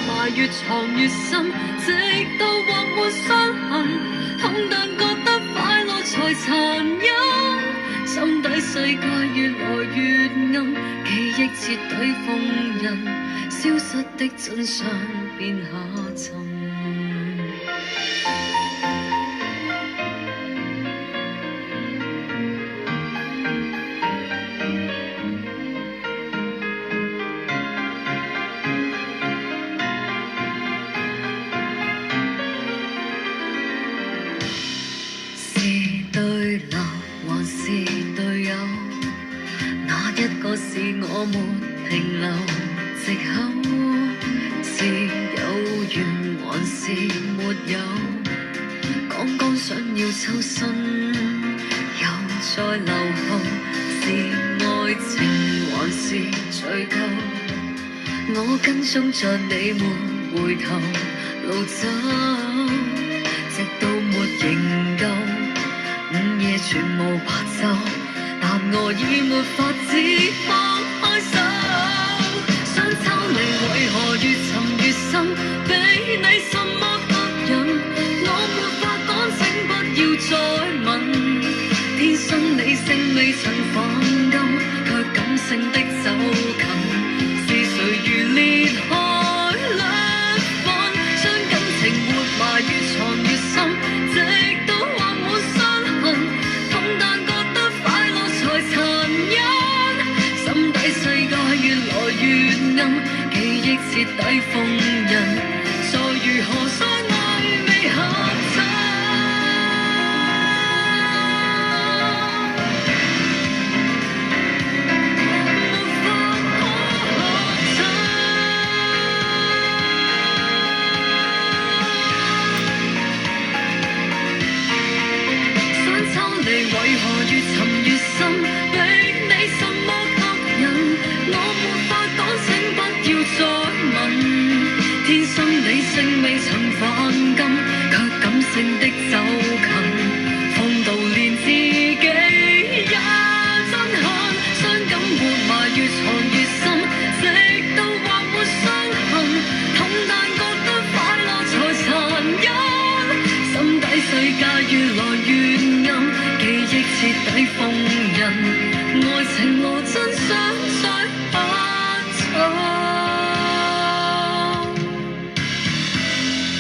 埋越藏越深，直到劃沒傷痕，痛但覺得快樂才殘忍。心底世界越來越暗，記憶徹底封印，消失的真相變下沉。是我沒停留藉口，是有緣還是沒有？剛剛想要抽身，又再留後，是愛情還是追究？我跟蹤着你沒回頭路走，直到沒營救，午夜全無白晝。但我已沒法子放開手，想抽離為何越沉越深，比你什麼吸引，我沒法趕請不要再問，天生理性未曾反感，卻感性的走近，是誰如裂開兩半，將感情活埋越藏越深，直到劃滿傷痕，痛但覺得快樂才殘忍，心底世界越來越暗，記憶徹底封印，再如何相愛未合襯，沒法可合襯。想抽離為何越沉越深？